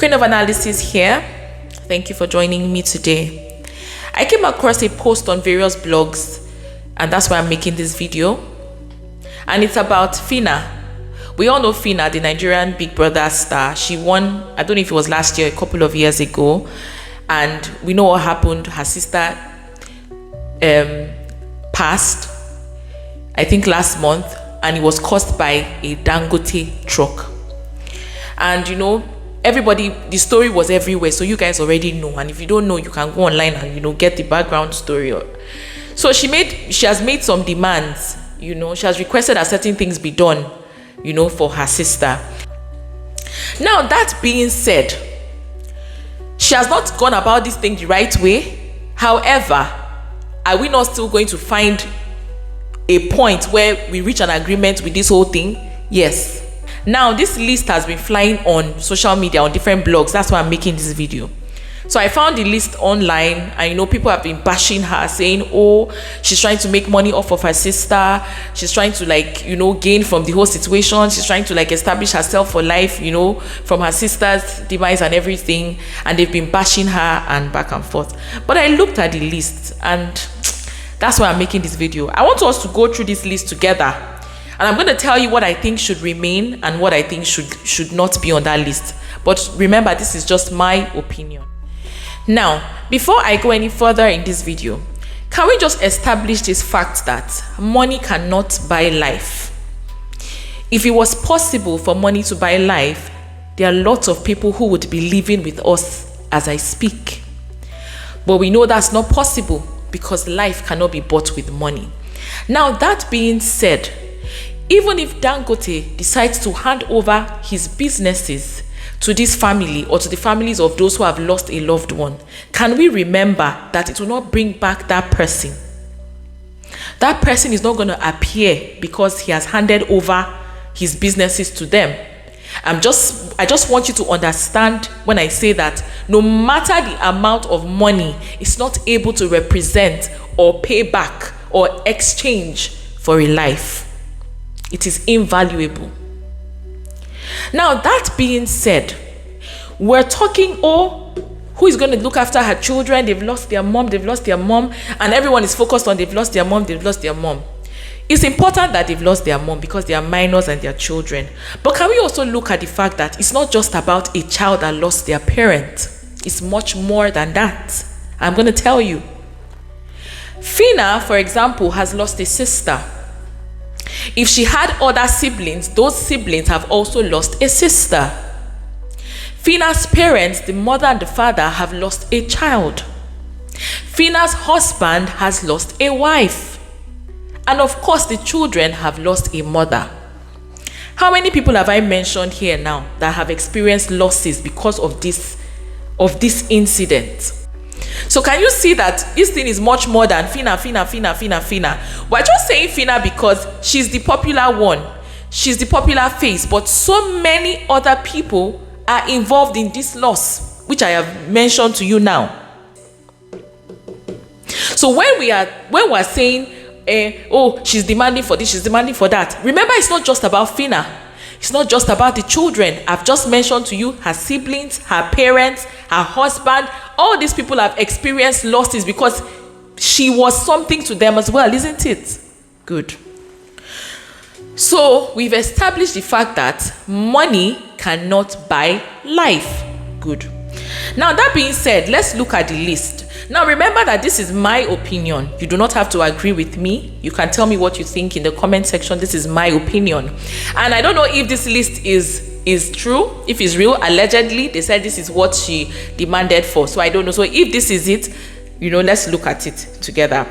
Queen of Analysis here. Thank you for joining me today. I came across a post on various blogs, and that's why I'm making this video. And it's about Phyna. We all know Phyna, the Nigerian Big Brother star. She won, I don't know if it was last year, a couple of years ago. And we know what happened. Her sister passed, I think last month, and it was caused by a Dangote truck. And you know, everybody, the story was everywhere, so you guys already know. And if you don't know, you can go online and get the background story. So she has made some demands. She has requested that certain things be done, for her sister. Now, that being said, she has not gone about this thing the right way. However, are we not still going to find a point where we reach an agreement with this whole thing? Yes. Now, this list has been flying on social media, on different blogs. That's why I'm making this video. So I found the list online, and people have been bashing her, saying, oh, she's trying to make money off of her sister. She's trying to gain from the whole situation. She's trying to establish herself for life, from her sister's demise and everything. And they've been bashing her and back and forth. But I looked at the list, and that's why I'm making this video. I want us to go through this list together. And I'm going to tell you what I think should remain and what I think should not be on that list. But remember, this is just my opinion. Now, before I go any further in this video, can we just establish this fact that money cannot buy life? If it was possible for money to buy life, there are lots of people who would be living with us as I speak. But we know that's not possible because life cannot be bought with money. Now, that being said, even if Dangote decides to hand over his businesses to this family or to the families of those who have lost a loved one, can we remember that it will not bring back that person? That person is not going to appear because he has handed over his businesses to them. I just want you to understand when I say that no matter the amount of money, it's not able to represent or pay back or exchange for a life. It is invaluable. Now, that being said, we're talking, who is going to look after her children? They've lost their mom, and everyone is focused on they've lost their mom. It's important that they've lost their mom because they are minors and their children. But can we also look at the fact that it's not just about a child that lost their parent? It's much more than that. I'm going to tell you. Phyna, for example, has lost a sister. If she had other siblings, those siblings have also lost a sister. Phyna's parents, the mother and the father, have lost a child. Phyna's husband has lost a wife. And of course, the children have lost a mother. How many people have I mentioned here now that have experienced losses because of this incident? So can you see that this thing is much more than Phyna? We're just saying Phyna because she's the popular one. She's the popular face. But so many other people are involved in this loss, which I have mentioned to you now. So when we're saying, she's demanding for this, she's demanding for that. Remember, it's not just about Phyna. It's not just about the children. I've just mentioned to you her siblings, her parents, her husband. All these people have experienced losses because she was something to them as well, isn't it? Good. So we've established the fact that money cannot buy life. Good. Now, that being said, let's look at the list. Now, remember that this is my opinion. You do not have to agree with me. You can tell me what you think in the comment section. This is my opinion. And I don't know if this list is true, if it's real. Allegedly, they said this is what she demanded for. So I don't know. So if this is it, let's look at it together.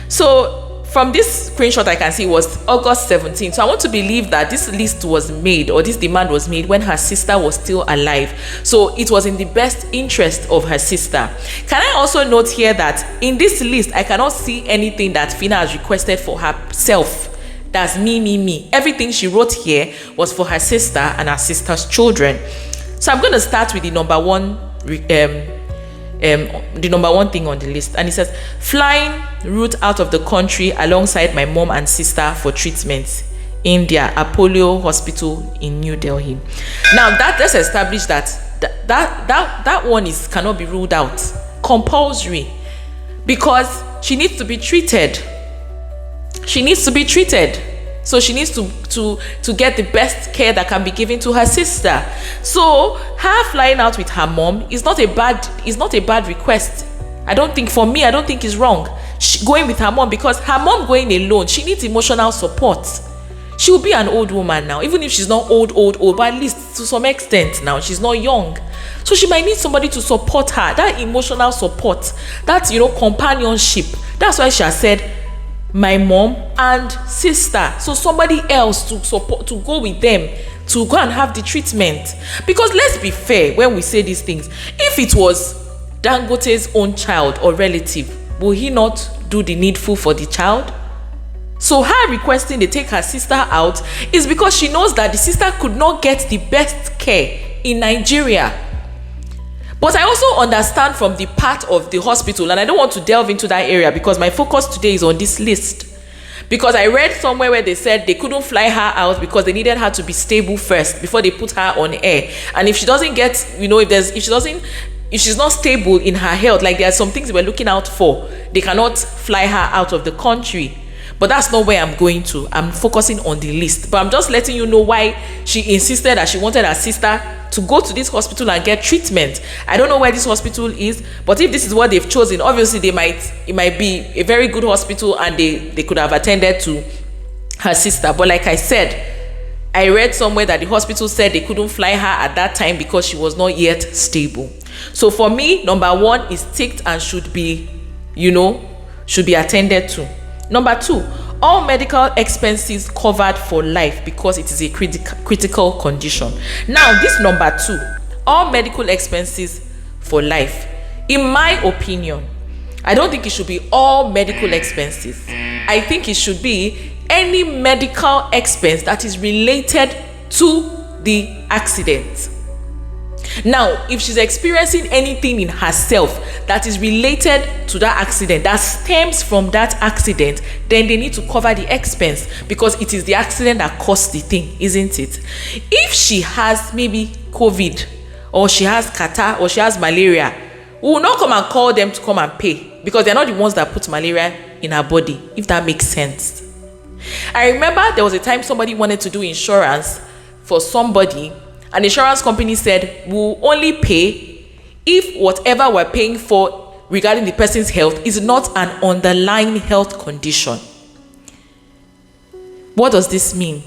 So from this screenshot, I can see it was August 17th. So I want to believe that this list was made, or this demand was made, when her sister was still alive. So it was in the best interest of her sister. Can I also note here that in this list, I cannot see anything that Phyna has requested for herself. That's me. Everything she wrote here was for her sister and her sister's children. So I'm going to start with the number one thing on the list, and it says flying route out of the country alongside my mom and sister for treatment. India, Apollo Hospital in New Delhi. Now, let's establish that that one cannot be ruled out. Compulsory, because she needs to be treated. She needs to be treated. So she needs to get the best care that can be given to her sister. So her flying out with her mom is not a bad request. I don't think it's wrong. Going with her mom, because her mom going alone, she needs emotional support. She will be an old woman now, even if she's not old, but at least to some extent now, she's not young. So she might need somebody to support her, that emotional support, that, companionship. That's why she has said, my mom and sister. So somebody else to support, to go with them, to go and have the treatment. Because let's be fair when we say these things. If it was Dangote's own child or relative, will he not do the needful for the child? So her requesting they take her sister out is because she knows that the sister could not get the best care in Nigeria. But I also understand from the part of the hospital, and I don't want to delve into that area because my focus today is on this list. Because I read somewhere where they said they couldn't fly her out because they needed her to be stable first before they put her on air. And if she doesn't get, if she's not stable in her health, like there are some things they were looking out for, they cannot fly her out of the country. But that's not where I'm going to. I'm focusing on the list. But I'm just letting you know why she insisted that she wanted her sister to go to this hospital and get treatment. I don't know where this hospital is, but if this is what they've chosen, obviously it might be a very good hospital and they could have attended to her sister. But like I said, I read somewhere that the hospital said they couldn't fly her at that time because she was not yet stable. So for me, number one is ticked and should be attended to. Number two, all medical expenses covered for life because it is a critical condition. Now, this number two, all medical expenses for life. In my opinion, I don't think it should be all medical expenses. I think it should be any medical expense that is related to the accident. Now, if she's experiencing anything in herself that is related to that accident, that stems from that accident, then they need to cover the expense because it is the accident that caused the thing, isn't it? If she has maybe COVID, or she has catarrh, or she has malaria, we will not come and call them to come and pay because they're not the ones that put malaria in her body, if that makes sense. I remember there was a time somebody wanted to do insurance for somebody. An insurance company said, we'll only pay if whatever we're paying for regarding the person's health is not an underlying health condition. What does this mean?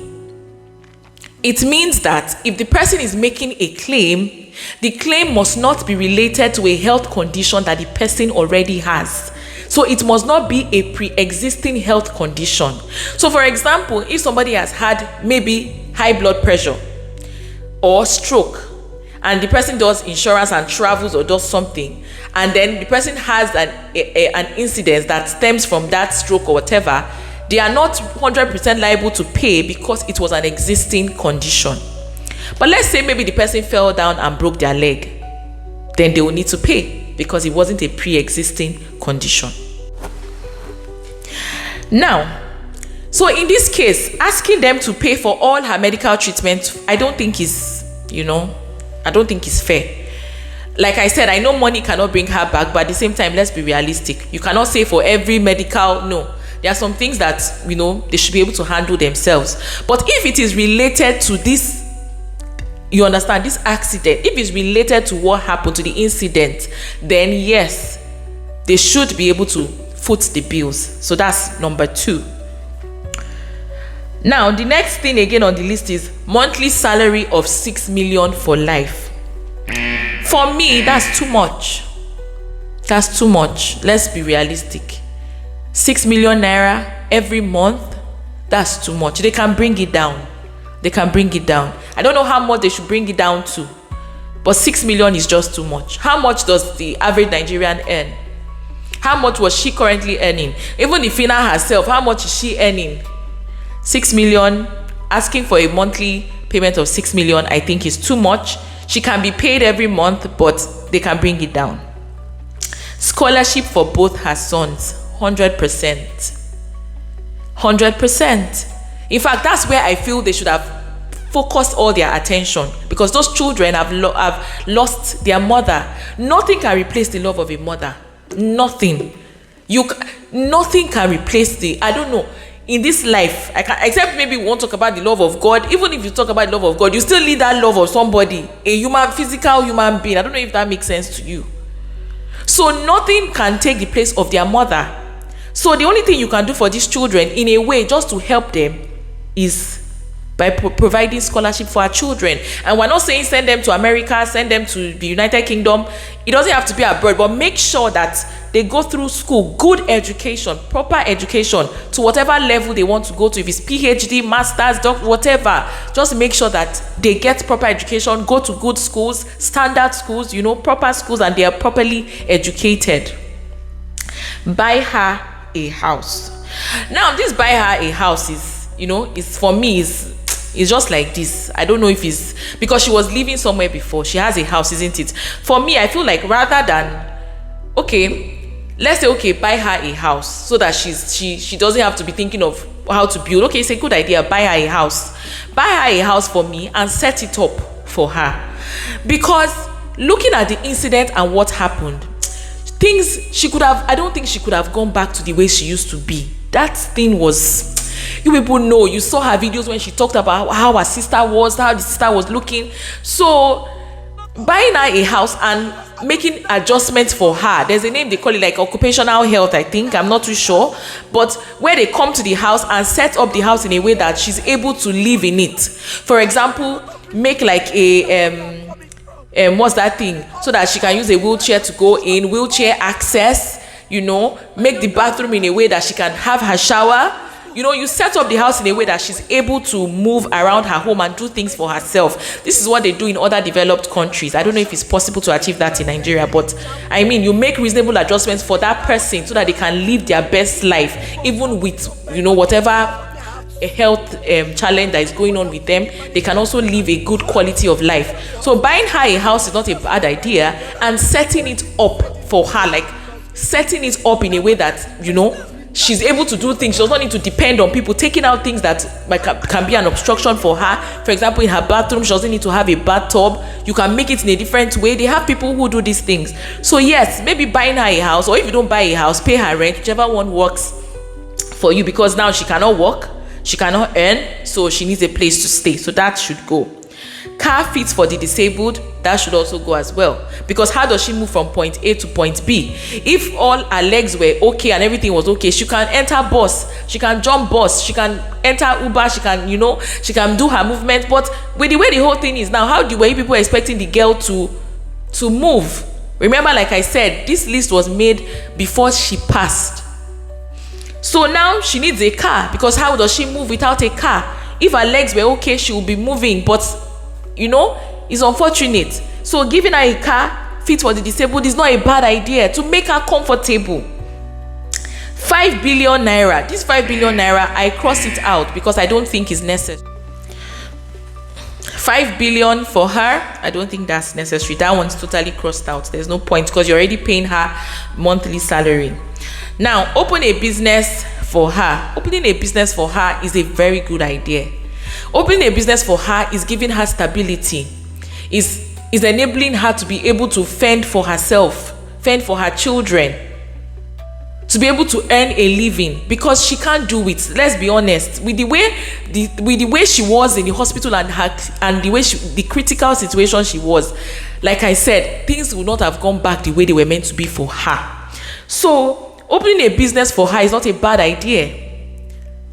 It means that if the person is making a claim, the claim must not be related to a health condition that the person already has. So it must not be a pre-existing health condition. So for example, if somebody has had maybe high blood pressure, or stroke, and the person does insurance and travels or does something, and then the person has an incident that stems from that stroke or whatever, they are not 100% liable to pay because it was an existing condition. But let's say maybe the person fell down and broke their leg, then they will need to pay because it wasn't a pre-existing condition. Now, so in this case, asking them to pay for all her medical treatment, I don't think is fair. Like I said, I know money cannot bring her back, but at the same time, let's be realistic. You cannot say for every medical, no. There are some things that, they should be able to handle themselves. But if it is related to this, you understand, this accident, if it's related to what happened, to the incident, then yes, they should be able to foot the bills. So that's number two. Now, the next thing again on the list is monthly salary of 6 million for life. For me, that's too much. That's too much. Let's be realistic. 6 million naira every month, that's too much. They can bring it down. They can bring it down. I don't know how much they should bring it down to, but 6 million is just too much. How much does the average Nigerian earn? How much was she currently earning? Even the Phynas herself, how much is she earning? 6 million, asking for a monthly payment of 6 million, I think is too much. She can be paid every month, but they can bring it down. Scholarship for both her sons, 100%. 100%. In fact, that's where I feel they should have focus all their attention, because those children have lost their mother. Nothing can replace the love of a mother. Nothing. Nothing can replace I don't know, in this life, except maybe we won't talk about the love of God. Even if you talk about the love of God, you still need that love of somebody, a physical human being. I don't know if that makes sense to you. So nothing can take the place of their mother. So the only thing you can do for these children, in a way, just to help them, is by providing scholarship for our children. And we're not saying send them to America, send them to the United Kingdom. It doesn't have to be abroad, but make sure that they go through school, good education, proper education, to whatever level they want to go to. If it's PhD, masters, doctor, whatever, just make sure that they get proper education, go to good schools, standard schools, proper schools, and they are properly educated. Buy her a house. Now, this buy her a house is for me, it's just like this. I don't know if it's because she was living somewhere before. She has a house, isn't it? For me, I feel like rather than, let's say, buy her a house so that she doesn't have to be thinking of how to build. Okay, it's a good idea. Buy her a house. Buy her a house for me and set it up for her. Because looking at the incident and what happened, I don't think she could have gone back to the way she used to be. That thing was, you people know, you saw her videos when she talked about how her sister was, how the sister was looking. So buying her a house and making adjustments for her, there's a name they call it, like occupational health, I think, I'm not too sure, but where they come to the house and set up the house in a way that she's able to live in it. For example, make like a what's that thing, so that she can use a wheelchair to go in, wheelchair access, make the bathroom in a way that she can have her shower. You set up the house in a way that she's able to move around her home and do things for herself. This is what they do in other developed countries. I don't know if it's possible to achieve that in Nigeria, but I mean, you make reasonable adjustments for that person so that they can live their best life, even with, whatever health challenge that is going on with them. They can also live a good quality of life. So buying her a house is not a bad idea, and setting it up for her, like setting it up in a way that, she's able to do things. She does not need to depend on people, taking out things that can be an obstruction for her. For example, in her bathroom, she doesn't need to have a bathtub. You can make it in a different way. They have people who do these things. So yes, maybe buying her a house, or if you don't buy a house, pay her rent, whichever one works for you, because now she cannot work, she cannot earn, so she needs a place to stay. So that should go. Car fits for the disabled, that should also go as well, because how does she move from point A to point B? If all her legs were okay and everything was okay, she can enter bus, she can jump bus, she can enter Uber, she can she can do her movement. But with the way the whole thing is now, were you people expecting the girl to move? Remember, like I said, this list was made before she passed. So now she needs a car, because how does she move without a car? If her legs were okay, she would be moving, but it's unfortunate. So giving her a car fit for the disabled is not a bad idea, to make her comfortable. 5 billion naira. This 5 billion naira, I cross it out because I don't think it's necessary. 5 billion for her, I don't think that's necessary. That one's totally crossed out. There's no point, because you're already paying her monthly salary. Now, open a business for her. Opening a business for her is a very good idea. Opening a business for her is giving her stability, is enabling her to be able to fend for herself, fend for her children, to be able to earn a living, because she can't do it. Let's be honest, with the way she was in the hospital and the way the critical situation she was, like I said, things would not have gone back the way they were meant to be for her. So opening a business for her is not a bad idea,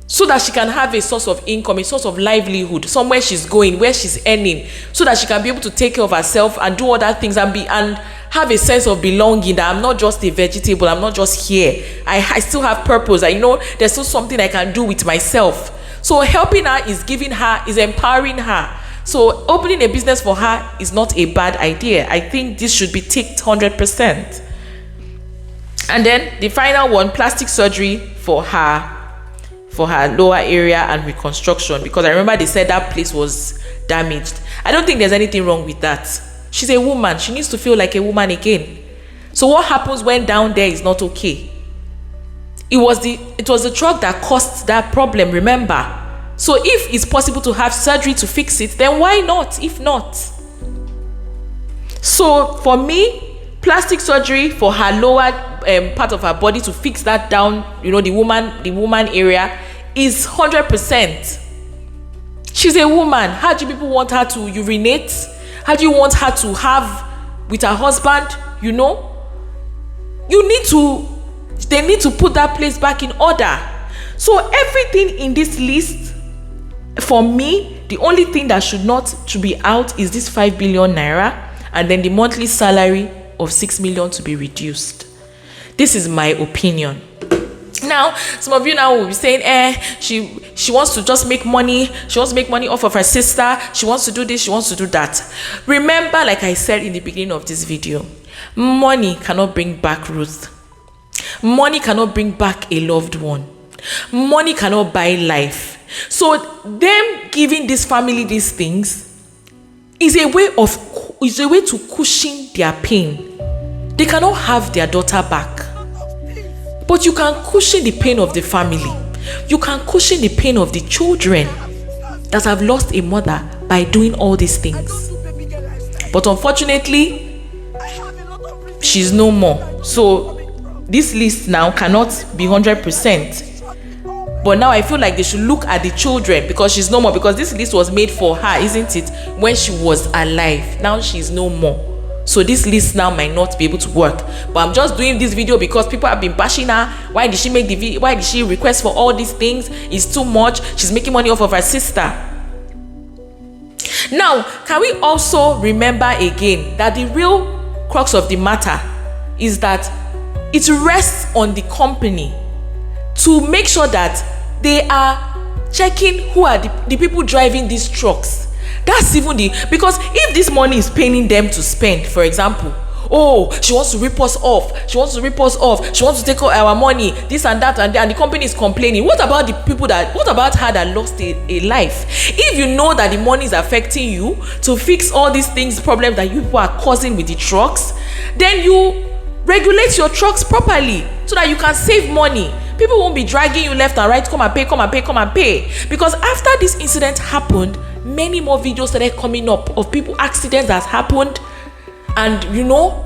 so that she can have a source of income, a source of livelihood, somewhere she's going, where she's earning, so that she can be able to take care of herself and do other things and have a sense of belonging, that I'm not just a vegetable, I'm not just here. I still have purpose. I know there's still something I can do with myself. So helping her is empowering her. So opening a business for her is not a bad idea. I think this should be ticked 100%. And then the final one, plastic surgery for her lower area and reconstruction, because I remember they said that place was damaged. I don't think there's anything wrong with that. She's a woman, she needs to feel like a woman again. So what happens when down there is not okay? It was the truck that caused that problem, remember? So if it's possible to have surgery to fix it, then why not? If not, so for me, plastic surgery for her lower part of her body to fix that down, the woman area is 100%. She's a woman. How do people want her to urinate? How do you want her to have with her husband? They need to put that place back in order. So everything in this list, for me, the only thing that should not to be out is this 5 billion naira, and then the monthly salary of 6 million to be reduced. This is my opinion. Now, some of you now will be saying, she wants to just make money. She wants to make money off of her sister. She wants to do this. She wants to do that. Remember, like I said in the beginning of this video, money cannot bring back Ruth. Money cannot bring back a loved one. Money cannot buy life. So them giving this family these things is a way to cushion their pain. They cannot have their daughter back. But you can cushion the pain of the family. You can cushion the pain of the children that have lost a mother by doing all these things. But unfortunately, she's no more. So this list now cannot be 100%. But now I feel like they should look at the children, because she's no more. Because this list was made for her, isn't it? When she was alive. Now she's no more. So this list now might not be able to work. But I'm just doing this video because people have been bashing her. Why did she make the video? Why did she request for all these things? It's too much. She's making money off of her sister. Now, can we also remember again that the real crux of the matter is that it rests on the company to make sure that they are checking who are the people driving these trucks. That's even because if this money is paying them to spend, for example, she wants to rip us off. She wants to take our money, this and that, and the company is complaining. What about her that lost a life? If you know that the money is affecting you to fix all these problems that you people are causing with the trucks, then you regulate your trucks properly so that you can save money. People won't be dragging you left and right, come and pay. Because after this incident happened, many more videos started coming up of accidents that happened, and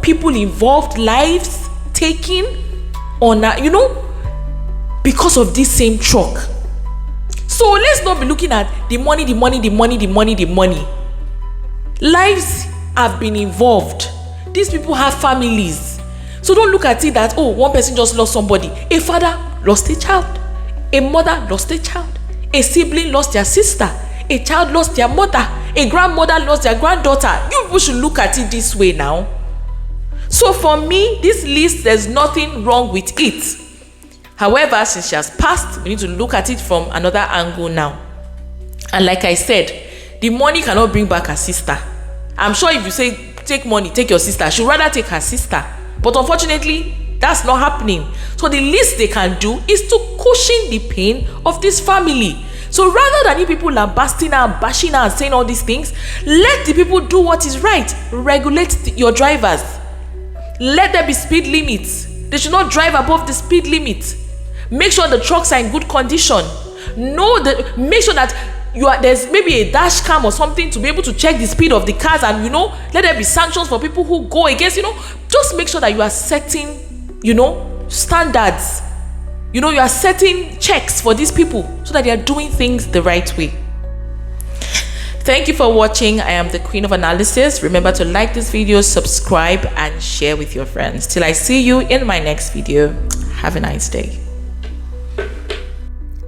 people involved, lives taken on because of this same truck. So let's not be looking at the money. Lives have been involved. These people have families. So don't look at it that one person just lost somebody. A father lost a child, a mother lost a child, a sibling lost their sister, a child lost their mother, a grandmother lost their granddaughter. You people should look at it this way now. So for me, this list, there's nothing wrong with it. However, since she has passed, we need to look at it from another angle now. And like I said, the money cannot bring back her sister. I'm sure if you say take money, take your sister, she'd rather take her sister. But unfortunately, that's not happening. So the least they can do is to cushion the pain of this family. So rather than you people lambasting her and bashing her and saying all these things, let the people do what is right. Regulate your drivers. Let there be speed limits. They should not drive above the speed limit. Make sure the trucks are in good condition. Make sure that there's maybe a dash cam or something to be able to check the speed of the cars, and let there be sanctions for people who go against. Just make sure that you are setting standards. You are setting checks for these people so that they are doing things the right way. Thank you for watching. I am the Queen of Analysis. Remember to like this video, subscribe, and share with your friends. Till I see you in my next video. Have a nice day.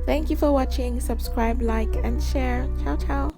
Thank you for watching. Subscribe, like, and share. Ciao, ciao.